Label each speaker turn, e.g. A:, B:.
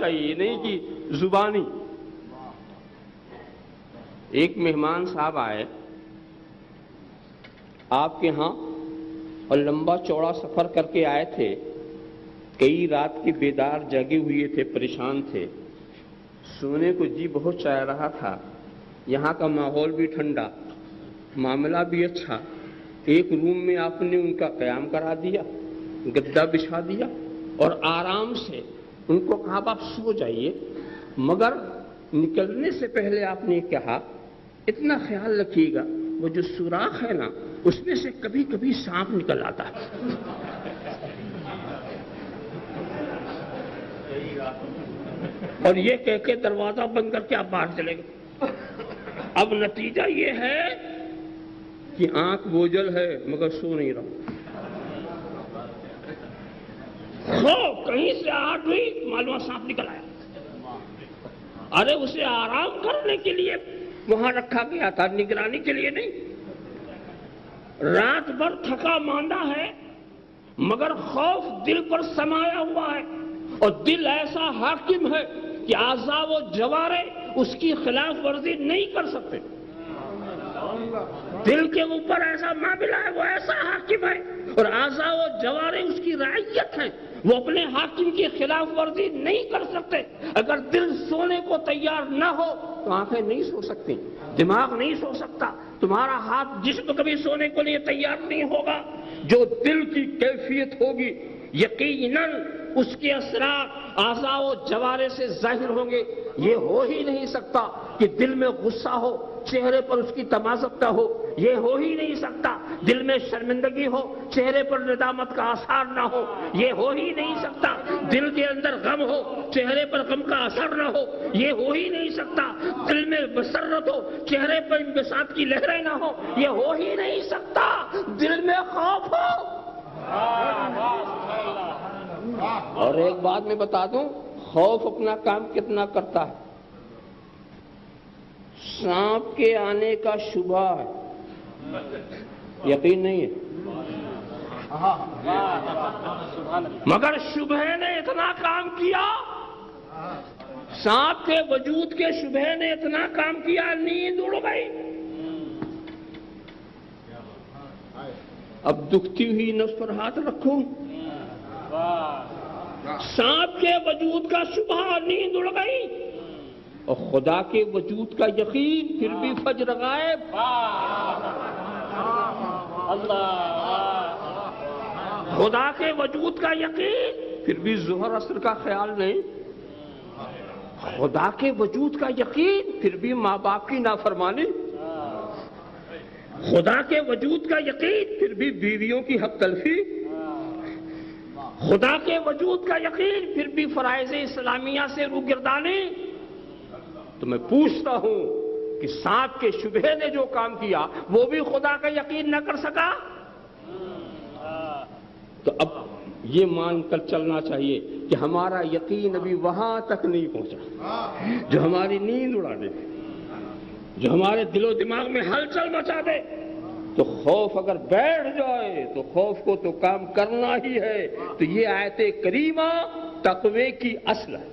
A: چاہیے، نہیں کہ زبانی۔ ایک مہمان صاحب آئے آپ کے ہاں اور لمبا چوڑا سفر کر کے آئے تھے، کئی رات کے بیدار جگے ہوئے تھے، پریشان تھے، سونے کو جی بہت چاہ رہا تھا، یہاں کا ماحول بھی ٹھنڈا، معاملہ بھی اچھا، ایک روم میں آپ نے ان کا قیام کرا دیا، گدا بچھا دیا اور آرام سے ان کو کہا آپ سو جائیے، مگر نکلنے سے پہلے آپ نے کہا اتنا خیال رکھیے گا وہ جو سوراخ ہے نا اس میں سے کبھی کبھی سانپ نکل آتا ہے۔ اور یہ کہہ کے دروازہ بند کر کے آپ باہر چلے گئے۔ اب نتیجہ یہ ہے کہ آنکھ بوجھل ہے مگر سو نہیں رہا، کہیں سے آہٹ ہوئی معلوم سانپ نکل آیا۔ ارے اسے آرام کرنے کے لیے وہاں رکھا گیا تھا، نگرانی کے لیے نہیں۔ رات بھر تھکا ماندہ ہے مگر خوف دل پر سمایا ہوا ہے، اور دل ایسا حاکم ہے کہ اعضاء و جوارے اس کی خلاف ورزی نہیں کر سکتے۔ دل کے اوپر ایسا معاملہ ہے، وہ ایسا حاکم ہے اور اعضاء و جوارے اس کی رعیت ہیں، وہ اپنے حاکم کی خلاف ورزی نہیں کر سکتے۔ اگر دل سونے کو تیار نہ ہو تو آنکھیں نہیں سو سکتی، دماغ نہیں سو سکتا، تمہارا ہاتھ جسم کبھی سونے کے لیے تیار نہیں ہوگا۔ جو دل کی کیفیت ہوگی یقیناً اس کے اثرات اعضاء و جوارے سے ظاہر ہوں گے۔ یہ ہو ہی نہیں سکتا کہ دل میں غصہ ہو چہرے پر اس کی تمازت نہ ہو، یہ ہو ہی نہیں سکتا دل میں شرمندگی ہو چہرے پر ندامت کا آثار نہ ہو، یہ ہو ہی نہیں سکتا دل کے اندر غم ہو چہرے پر غم کا اثر نہ ہو، یہ ہو ہی نہیں سکتا دل میں مسرت ہو چہرے پر انبساط کی لہریں نہ ہو، یہ ہو ہی نہیں سکتا دل میں خوف ہو۔ اور ایک بات میں بتا دوں، خوف اپنا کام کتنا کرتا ہے۔ سانپ کے آنے کا شبہ ہے، یقین نہیں ہے، مگر شبہ نے اتنا کام کیا، سانپ کے وجود کے شبہ نے اتنا کام کیا، نیند اڑ گئی۔ اب دکھتی ہوئی نفس پر ہاتھ رکھوں، سانپ کے وجود کا شبہ، نیند اڑ گئی، اور خدا کے وجود کا یقین، پھر بھی فجر غائب۔ خدا کے وجود کا یقین، پھر بھی ظہر عصر کا خیال نہیں۔ خدا کے وجود کا یقین، پھر بھی ماں باپ کی نافرمانی۔ خدا کے وجود کا یقین، پھر بھی بیویوں کی حق تلفی۔ خدا کے وجود کا یقین، پھر بھی فرائض اسلامیہ سے روگردانی۔ تو میں پوچھتا ہوں کہ سانپ کے شبہ نے جو کام کیا وہ بھی خدا کا یقین نہ کر سکا؟ تو اب یہ مان کر چلنا چاہیے کہ ہمارا یقین ابھی وہاں تک نہیں پہنچا جو ہماری نیند اڑا دے، جو ہمارے دل و دماغ میں ہلچل مچا دے۔ تو خوف اگر بیٹھ جائے تو خوف کو تو کام کرنا ہی ہے۔ تو یہ آیت کریمہ تقوی کی اصل ہے۔